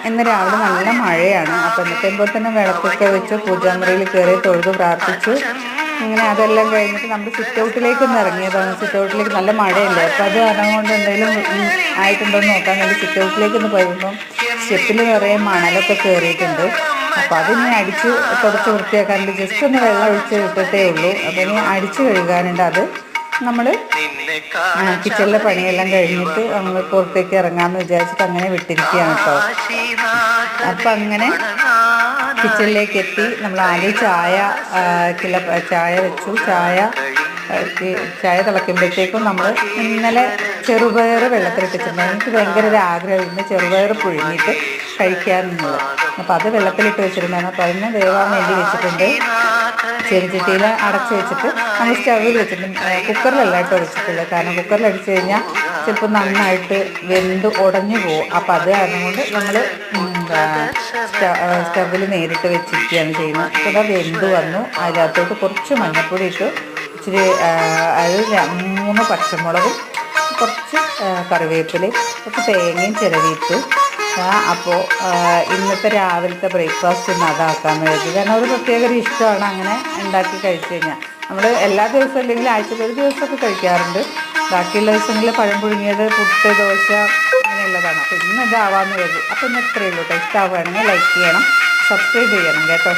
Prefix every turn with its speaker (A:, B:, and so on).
A: ഇന്ന് രാവിലെ നല്ല മഴയാണ്. അപ്പോൾ എന്നത്തേമ്പോൾ തന്നെ വിളക്കൊക്കെ വെച്ച് പൂജാമുറിയിൽ കയറി തൊഴുതു പ്രാർത്ഥിച്ചു. ഇങ്ങനെ അതെല്ലാം കഴിഞ്ഞിട്ട് നമ്മൾ സിറ്റ് ഔട്ടിലേക്ക് ഒന്ന് ഇറങ്ങിയതാണ്. സിറ്റ് ഔട്ടിലേക്ക് നല്ല മഴയല്ലേ, അപ്പോൾ അത് കാരണം കൊണ്ട് എന്തെങ്കിലും ആയിട്ടുണ്ടോ എന്ന് നോക്കാൻ വേണ്ടി സിറ്റ് ഔട്ടിലേക്ക് ഒന്ന് പോയപ്പം സ്റ്റെപ്പിൽ നിറയെ മണലൊക്കെ കയറിയിട്ടുണ്ട്. അപ്പോൾ അതിനി അടിച്ച് തുടച്ച് വൃത്തിയാക്കാനുണ്ട്. ജസ്റ്റ് ഒന്ന് വെള്ളം ഒഴിച്ച് വിട്ടിട്ടേ ഉള്ളൂ. അപ്പോൾ ഇനി അടിച്ച് കഴുകാനുണ്ട്. അത് നമ്മൾ കിച്ചണിലെ പണിയെല്ലാം കഴിഞ്ഞിട്ട് നമ്മൾ പുറത്തേക്ക് ഇറങ്ങാമെന്ന് വിചാരിച്ചിട്ട് അങ്ങനെ വിട്ടിരിക്കുകയാണ് കേട്ടോ. അപ്പം അങ്ങനെ കിച്ചണിലേക്ക് എത്തി. നമ്മൾ ആദ്യം ചായ വെച്ചു. ചായ തിളയ്ക്കുമ്പോഴത്തേക്കും നമ്മൾ ഇന്നലെ ചെറുപയർ വെള്ളത്തിലിട്ടിട്ടുണ്ട്. എനിക്ക് ഭയങ്കര ഒരു ആഗ്രഹം ഇന്ന് ചെറുപയർ പുഴുങ്ങിയിട്ട് കഴിക്കാമെന്നുള്ളത്. അപ്പോൾ അത് വെള്ളത്തിലിട്ട് വെച്ചിട്ടുണ്ടായിരുന്നു. അപ്പോൾ അതിന് വേവാൻ വേണ്ടി വെച്ചിട്ടുണ്ട്. ചെറുചട്ടിയിൽ അടച്ച് വെച്ചിട്ട് നമ്മൾ സ്റ്റൗവിൽ വെച്ചിട്ടുണ്ട്. കുക്കറിലല്ല കേട്ടോ വെച്ചിട്ടുള്ളത്. കാരണം കുക്കറിൽ അടിച്ച് കഴിഞ്ഞാൽ ചിലപ്പോൾ നന്നായിട്ട് വെന്ത് ഉടഞ്ഞു പോകും. അപ്പോൾ അത് കാരണം കൊണ്ട് നമ്മൾ സ്റ്റൗവിൽ നേരിട്ട് വെച്ചിരിക്കുകയാണ് ചെയ്യുന്നത്. അപ്പോൾ അത് വെന്ത് വന്നു. അതിനകത്തോട്ട് കുറച്ച് മഞ്ഞൾപ്പൊടി ഇട്ടു, ഇച്ചിരി അത് 3 പച്ചമുളകും കുറച്ച് കറിവേപ്പിലയും കുറച്ച് തേങ്ങയും ചിരവിയിട്ടു. അപ്പോൾ ഇന്നത്തെ രാവിലത്തെ ബ്രേക്ക്ഫാസ്റ്റ് ഒന്ന് അതാക്കാമെന്ന് വിചാരിച്ചു. കാരണം ഒരു പ്രത്യേക ഒരു ഇഷ്ടമാണ് അങ്ങനെ ഉണ്ടാക്കി കഴിച്ചു കഴിഞ്ഞാൽ. നമ്മൾ എല്ലാ ദിവസവും അല്ലെങ്കിൽ ആഴ്ചയിൽ ഒരു ദിവസമൊക്കെ കഴിക്കാറുണ്ട്. ബാക്കിയുള്ള ദിവസങ്ങളിൽ പഴം പുഴുങ്ങിയത്, പുട്ട്, ദോശ അങ്ങനെയുള്ളതാണ്. അപ്പോൾ ഇന്ന് ഇതാവാമെന്ന് കരുതി. അപ്പോൾ ഇന്ന് ഇത്രയേ ഉള്ളൂ. ഇഷ്ടമാവുകയാണെങ്കിൽ ലൈക്ക് ചെയ്യണം, സബ്സ്ക്രൈബ് ചെയ്യണം കേട്ടോ.